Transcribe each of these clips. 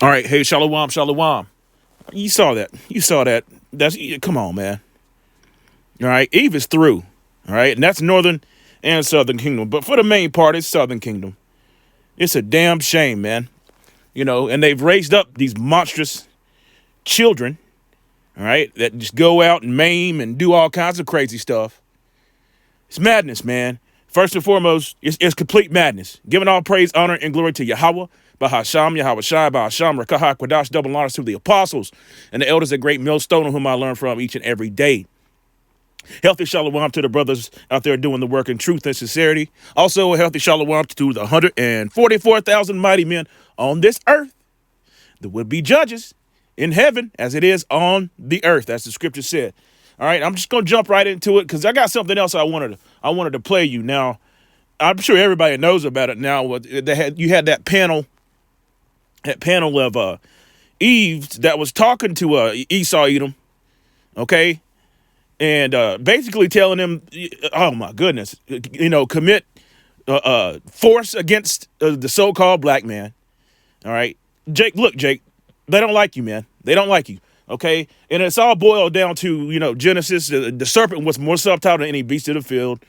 All right, hey, shalom, shalom. You saw that. You saw that. Come on, man. All right, Eve is through. All right, and that's northern and southern kingdom. But for the main part, it's southern kingdom. It's a damn shame, man. And they've raised up these monstrous children, all right, that just go out and maim and do all kinds of crazy stuff. It's madness, man. First and foremost, it's complete madness. Giving all praise, honor, and glory to Yahweh, Bahasham, Yahweh Shai, Bahasham, Rakah, Quadash, double honors to the apostles and the elders at Great Millstone, whom I learn from each and every day. Healthy shalom to the brothers out there doing the work in truth and sincerity. Also, a healthy shalom to the 144,000 mighty men on this earth that would be judges in heaven as it is on the earth, as the scripture said. All right, I'm just gonna jump right into it because I got something else I wanted to play you. Now, I'm sure everybody knows about it now. You had that panel of Eve that was talking to Esau Edom, okay, and basically telling him, oh my goodness, commit force against the so-called black man. All right, Jake, look, Jake, they don't like you, man. They don't like you. Okay, and it's all boiled down to, Genesis. The serpent was more subtle than any beast of the field.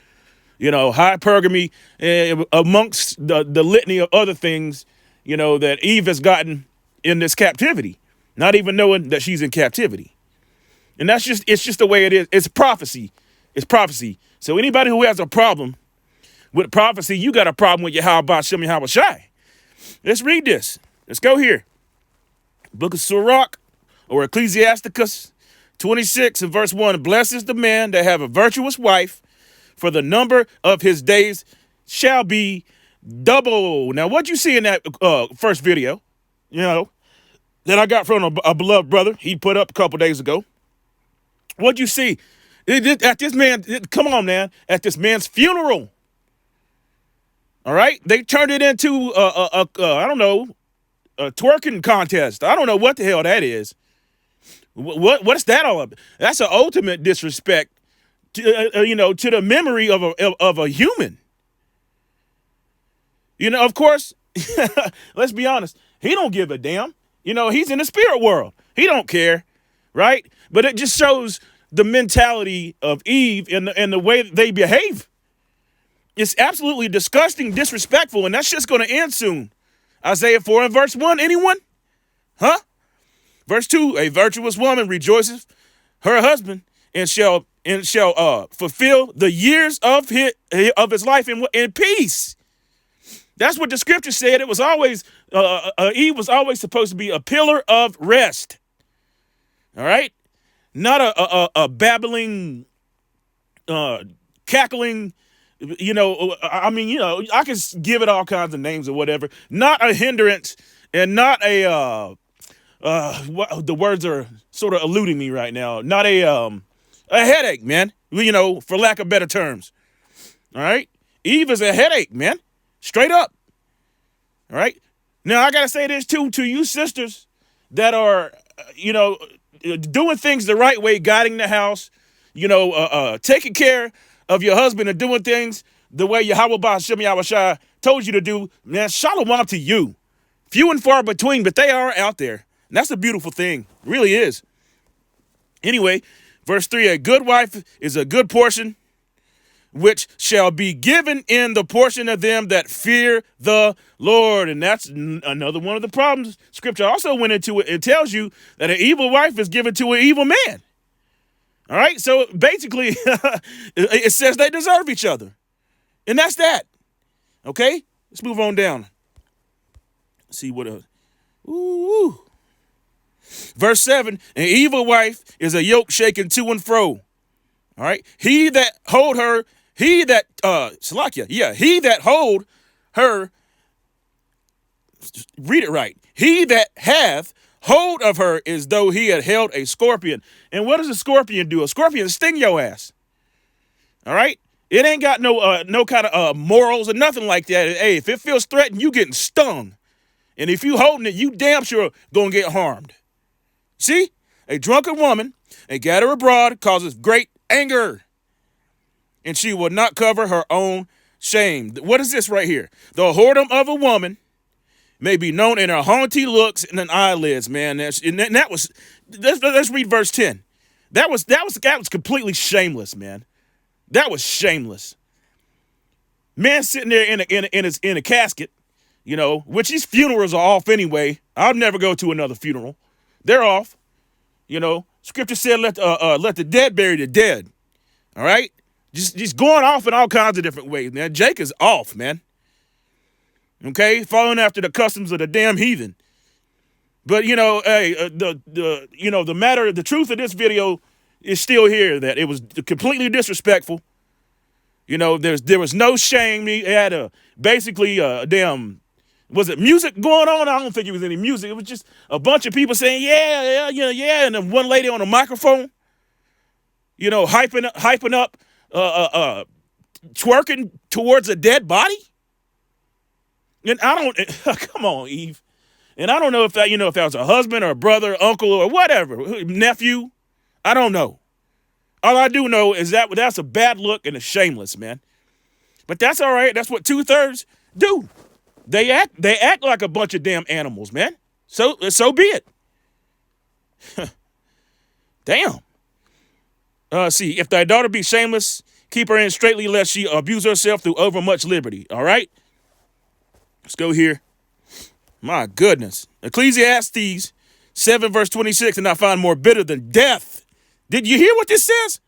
Hypergamy amongst the litany of other things, that Eve has gotten in this captivity, not even knowing that she's in captivity. And it's just the way it is. It's prophecy. It's prophecy. So anybody who has a problem with prophecy, you got a problem with Yahweh Shem Yahweh Shai. Let's read this. Let's go here. Book of Sirach, or Ecclesiasticus 26 and verse 1. Blessed is the man that have a virtuous wife, for the number of his days shall be double. Now, what you see in that first video, that I got from a beloved brother, he put up a couple days ago. What'd you see? At this man, come on, man, at this man's funeral. All right? They turned it into I don't know, a twerking contest. I don't know what the hell that is. What's that all about? That's an ultimate disrespect to the memory of a human. Of course, let's be honest. He don't give a damn. He's in the spirit world. He don't care, right? But it just shows the mentality of Eve and the way they behave. It's absolutely disgusting, disrespectful, and that's just going to end soon. Isaiah 4 and verse 1, anyone? Huh? Verse 2, a virtuous woman rejoiceth her husband and shall fulfill the years of his life in peace. That's what the scripture said. It was always, Eve was always supposed to be a pillar of rest. All right? Not a babbling, cackling, I can give it all kinds of names or whatever. Not a hindrance and not the words are sort of eluding me right now. Not a headache, man. For lack of better terms. All right? Eve is a headache, man. Straight up. All right? Now, I got to say this, too, to you sisters that are, doing things the right way, guiding the house, taking care of your husband and doing things the way Yahweh Ba'ashem Yahweh Shai told you to do. Man, shalom to you. Few and far between, but they are out there. And that's a beautiful thing. It really is. Anyway, verse 3, a good wife is a good portion, which shall be given in the portion of them that fear the Lord. And that's another one of the problems. Scripture also went into it. It tells you that an evil wife is given to an evil man. All right. So basically, it says they deserve each other. And that's that. Okay. Let's move on down. Let's see what else. Ooh. Verse 7, an evil wife is a yoke shaken to and fro. All right. He that hold her, he that hold her, read it right. He that hath hold of her is though he had held a scorpion. And what does a scorpion do? A scorpion sting your ass. All right. It ain't got no kind of morals or nothing like that. Hey, if it feels threatened, you getting stung. And if you holding it, you damn sure gonna get harmed. See, a drunken woman, a gatherer abroad, causes great anger, and she will not cover her own shame. What is this right here? The whoredom of a woman may be known in her haughty looks and her eyelids, man. Let's read verse 10. That was completely shameless, man. That was shameless. Man sitting there in a casket, you know, which these funerals are off anyway. I'll never go to another funeral. They're off. You know, scripture said let the dead bury the dead. All right? Just going off in all kinds of different ways, man. Jake is off, man. Okay? Following after the customs of the damn heathen. But, you know, hey, the truth of this video is still here, that it was completely disrespectful. You know, there was no shame. He had basically damn, was it music going on? I don't think it was any music. It was just a bunch of people saying, yeah, and then one lady on a microphone, you know, hyping up, twerking towards a dead body. And I don't, come on, Eve. And I don't know if that was a husband or a brother, uncle, or whatever, nephew. I don't know. All I do know is that's a bad look and a shameless, man. But that's all right. That's what 2/3 do. They act like a bunch of damn animals, man. So be it. Damn. See, if thy daughter be shameless, keep her in straitly lest she abuse herself through overmuch liberty. All right? Let's go here. My goodness. Ecclesiastes 7 verse 26, and I find more bitter than death. Did you hear what this says?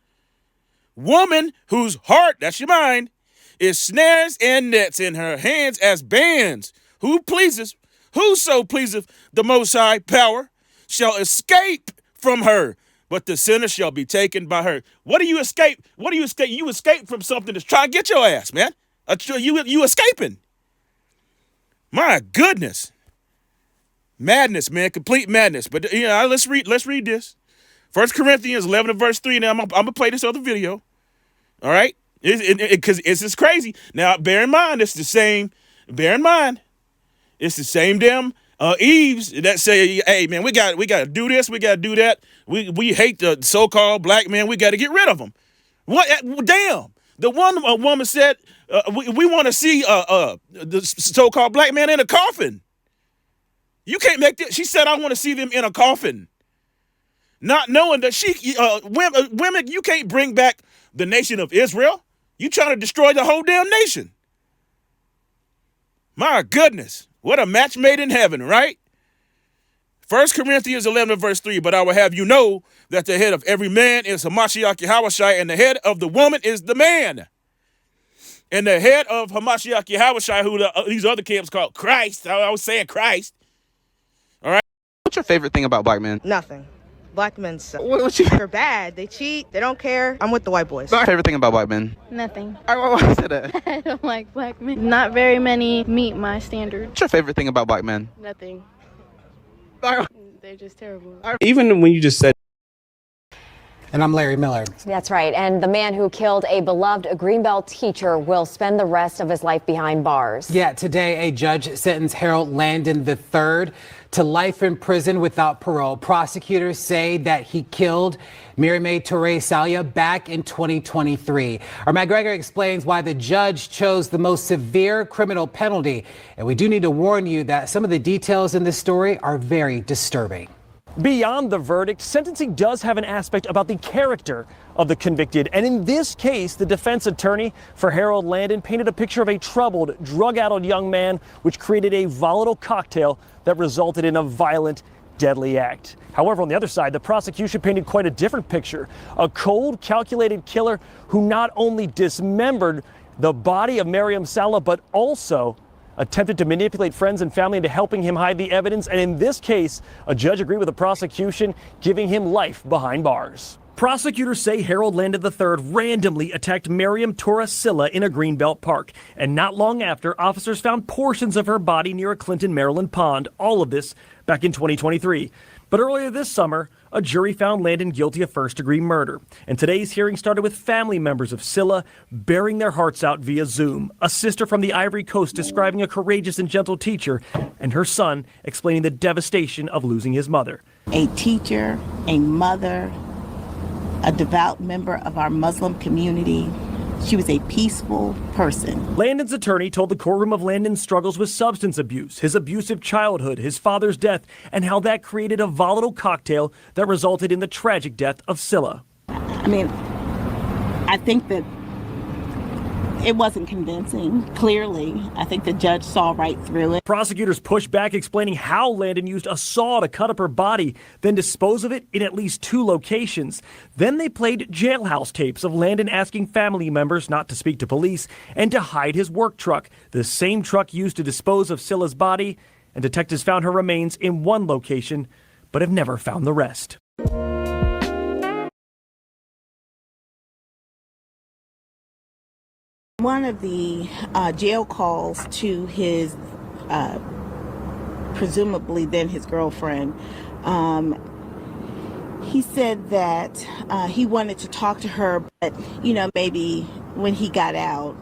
Woman whose heart, that's your mind, is snares and nets in her hands as bands. Whoso pleaseth the Most High power shall escape from her, but the sinner shall be taken by her. What do you escape? You escape from something that's trying to get your ass, man. You escaping. My goodness. Madness, man. Complete madness. But let's read this. 1 Corinthians 11 verse 3. Now I'm gonna play this other video. All right, because it's just crazy. Now bear in mind, it's the same. Bear in mind, it's the same damn Eves that say, "Hey man, we got to do this. We got to do that. We hate the so-called black man. We got to get rid of them." What? Damn. The one woman said, "We want to see the so-called black man in a coffin." You can't make this. She said, "I want to see them in a coffin." Not knowing that women, you can't bring back the nation of Israel. You trying to destroy the whole damn nation. My goodness. What a match made in heaven, right? 1 Corinthians 11 verse 3, but I will have you know that the head of every man is Hamashiach Yahushai, and the head of the woman is the man. And the head of Hamashiach Yahushai, who these other camps call Christ, I was saying Christ. All right. What's your favorite thing about black men? Nothing. Black men suck. They're bad. They cheat. They don't care. I'm with the white boys. What's your favorite thing about black men? Nothing. Why is that? I don't like black men. Not very many meet my standard. What's your favorite thing about black men? Nothing. They're just terrible. Even when you just said. And I'm Larry Miller. That's right. And the man who killed a beloved Greenbelt teacher will spend the rest of his life behind bars. Yeah, today a judge sentenced Harold Landon III to life in prison without parole. Prosecutors say that he killed Miriam Toure Salia back in 2023. Our Matt Greger explains why the judge chose the most severe criminal penalty. And we do need to warn you that some of the details in this story are very disturbing. Beyond the verdict, sentencing does have an aspect about the character of the convicted. And in this case, the defense attorney for Harold Landon painted a picture of a troubled, drug-addled young man, which created a volatile cocktail that resulted in a violent, deadly act. However, on the other side, the prosecution painted quite a different picture. A cold, calculated killer who not only dismembered the body of Miriam Salah, but also attempted to manipulate friends and family into helping him hide the evidence. And in this case, a judge agreed with the prosecution, giving him life behind bars. Prosecutors say Harold Landon III randomly attacked Miriam Torresilla in a Greenbelt park. And not long after, officers found portions of her body near a Clinton, Maryland pond. All of this back in 2023. But earlier this summer, a jury found Landon guilty of first-degree murder. And today's hearing started with family members of Scylla bearing their hearts out via Zoom. A sister from the Ivory Coast describing a courageous and gentle teacher, and her son explaining the devastation of losing his mother. A teacher, a mother, a devout member of our Muslim community, She was a peaceful person. Landon's attorney told the courtroom of Landon's struggles with substance abuse, his abusive childhood, his father's death, and how that created a volatile cocktail that resulted in the tragic death of Scylla. I mean, I think that it wasn't convincing. Clearly, I think the judge saw right through it. Prosecutors pushed back, explaining how Landon used a saw to cut up her body, then dispose of it in at least 2 locations. Then they played jailhouse tapes of Landon asking family members not to speak to police and to hide his work truck, the same truck used to dispose of Scylla's body. And detectives found her remains in 1 location, but have never found the rest. One of the jail calls to his, presumably then his girlfriend, he said that he wanted to talk to her, but, maybe when he got out,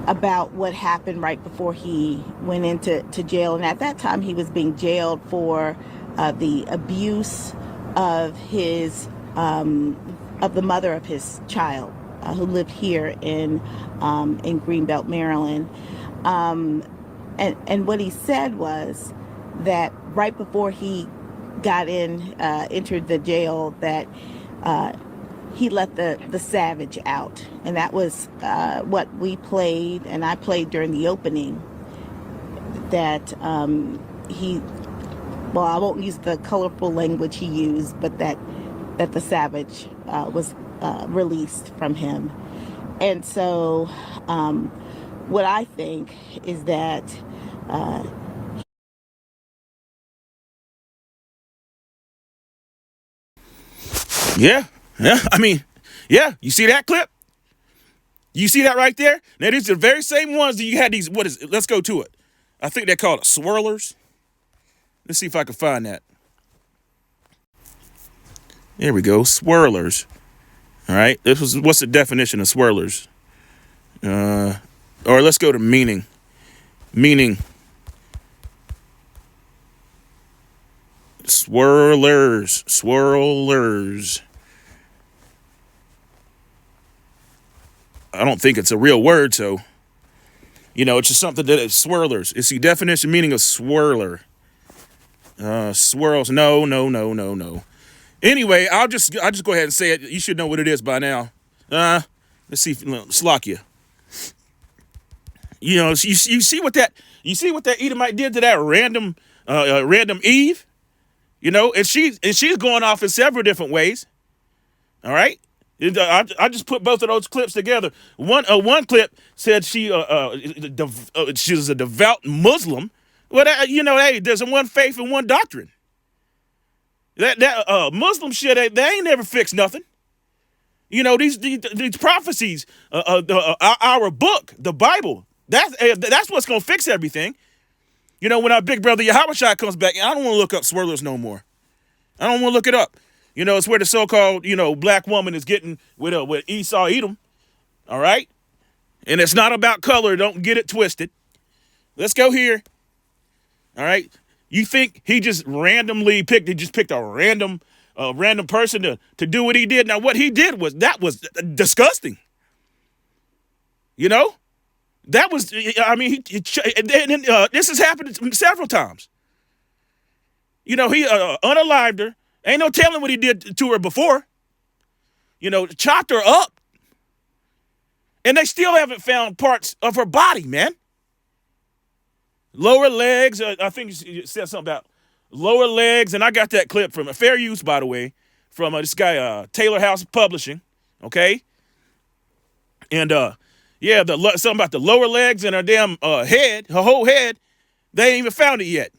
about what happened right before he went into jail. And at that time, he was being jailed for the abuse of his, of the mother of his child. Who lived here in Greenbelt, Maryland. And what he said was that right before he got entered the jail, that he let the savage out. And that was what we played, and I played during the opening, that I won't use the colorful language he used, but that the savage was released from him. And so what I think is that I mean, you see that clip? You see that right there? Now, these are the very same ones that you had these, let's go to it. I think they're called swirlers. Let's see if I can find that. There we go, swirlers. All right, what's the definition of swirlers? Or let's go to meaning. Meaning. Swirlers. I don't think it's a real word, so, it's just something that is swirlers. It's the definition, meaning of swirler. Swirls, no. Anyway, I'll just go ahead and say it. You should know what it is by now. Let's see, Slovakia. You see what that Edomite did to that random Eve? And she's going off in several different ways. All right. I just put both of those clips together. One clip said she was a devout Muslim. Well, hey, there's one faith and one doctrine. That Muslim shit, they ain't never fixed nothing. These prophecies, our book, the Bible, that's what's gonna fix everything. When our big brother Yahushua comes back, I don't want to look up swirlers no more. I don't want to look it up. It's where the so-called black woman is getting with Esau Edom. All right, and it's not about color. Don't get it twisted. Let's go here. All right. You think he just picked a random person to do what he did. Now, what he did was disgusting. That was, this has happened several times. He unalived her. Ain't no telling what he did to her before. Chopped her up. And they still haven't found parts of her body, man. Lower legs, I think you said something about lower legs, and I got that clip from fair use, by the way, from this guy, Taylor House Publishing, okay? And, something about the lower legs and her damn head, her whole head, they ain't even found it yet.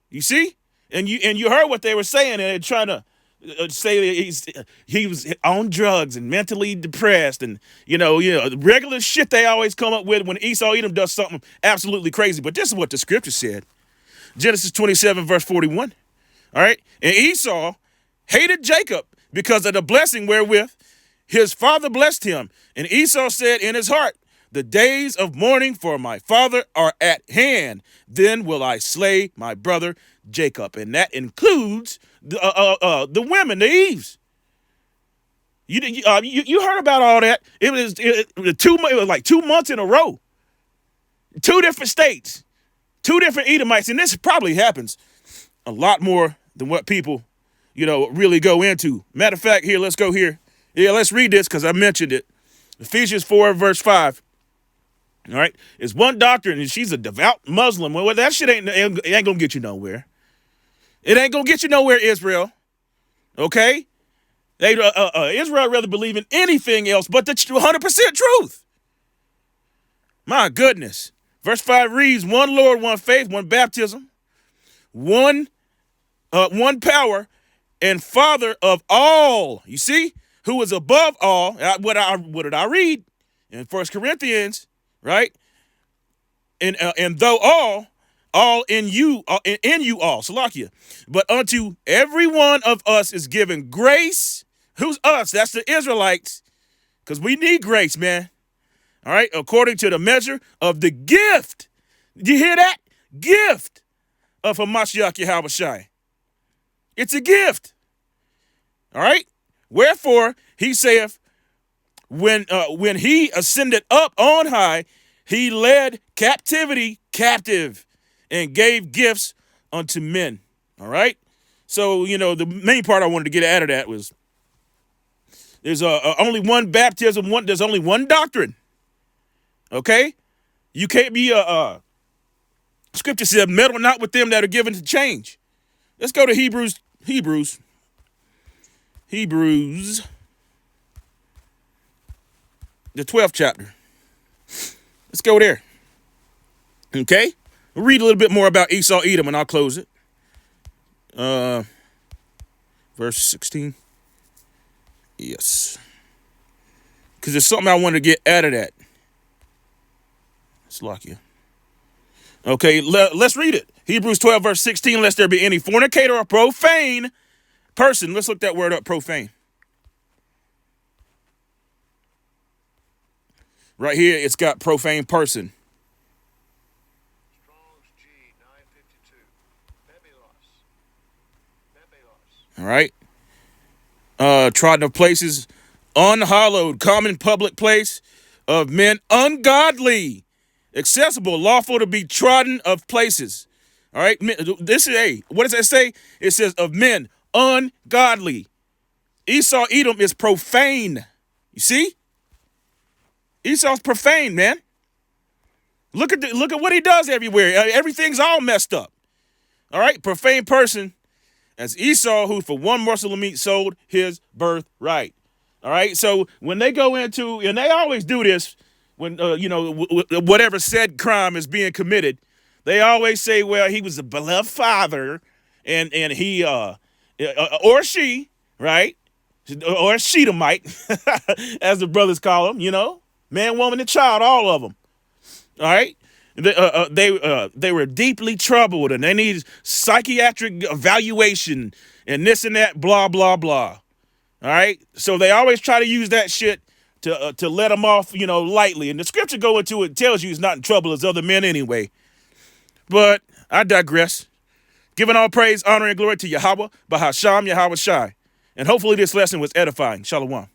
You see? And you heard what they were saying, and they're trying to say that he was on drugs and mentally depressed, and regular shit they always come up with when Esau Edom does something absolutely crazy. But this is what the scripture said. Genesis 27 verse 41. All right. And Esau hated Jacob because of the blessing wherewith his father blessed him. And Esau said in his heart, the days of mourning for my father are at hand. Then will I slay my brother Jacob. And that includes the women, the Eves. You heard about all that. It was like 2 months in a row. 2 different states, 2 different Edomites, and this probably happens a lot more than what people, really go into. Matter of fact, here, let's go here. Yeah, let's read this because I mentioned it. Ephesians 4, verse 5. All right. It's one doctrine, and she's a devout Muslim. Well, that shit ain't going to get you nowhere. It ain't going to get you nowhere, Israel. Okay? Israel rather believe in anything else but the 100% truth. My goodness. Verse 5 reads, one Lord, one faith, one baptism, one power, and Father of all. You see? Who is above all. What did I read? In 1 Corinthians, right? And though all in you all, Salakia. But unto every one of us is given grace. Who's us? That's the Israelites. Because we need grace, man. All right? According to the measure of the gift. Did you hear that? Gift of Hamashiach Yahushai. It's a gift. All right? Wherefore, he saith, when he ascended up on high, he led captivity captive and gave gifts unto men. All right? So, the main part I wanted to get out of that was there's only one baptism, there's only one doctrine. Okay? You can't be Scripture says, meddle not with them that are given to change. Let's go to Hebrews, the 12th chapter. Let's go there. Okay? We'll read a little bit more about Esau, Edom, and I'll close it. Verse 16. Yes. Because there's something I wanted to get out of that. It's lucky. Okay, let's read it. Hebrews 12, verse 16. Lest there be any fornicator or profane person. Let's look that word up, profane. Right here, it's got profane person. Strong's G 952. All right. Trodden of places, unhallowed, common public place of men, ungodly, accessible, lawful to be trodden of places. All right. This is what does that say? It says of men, ungodly. Esau, Edom is profane. You see? Esau's profane, man. Look at what he does everywhere. Everything's all messed up. All right, profane person. As Esau, who for one morsel of meat sold his birthright. All right, so when they go into, and they always do this when whatever said crime is being committed, they always say, well, he was a beloved father, and he or she, right, or a Shedamite, as the brothers call them, man, woman, and child, all of them. All right. They were deeply troubled and they need psychiatric evaluation and this and that, blah, blah, blah. All right. So they always try to use that shit to let them off, lightly. And the scripture go into it tells you he's not in trouble as other men anyway. But I digress. Giving all praise, honor, and glory to Yahweh, Bahasham, Yahweh Shai. And hopefully this lesson was edifying. Shalom.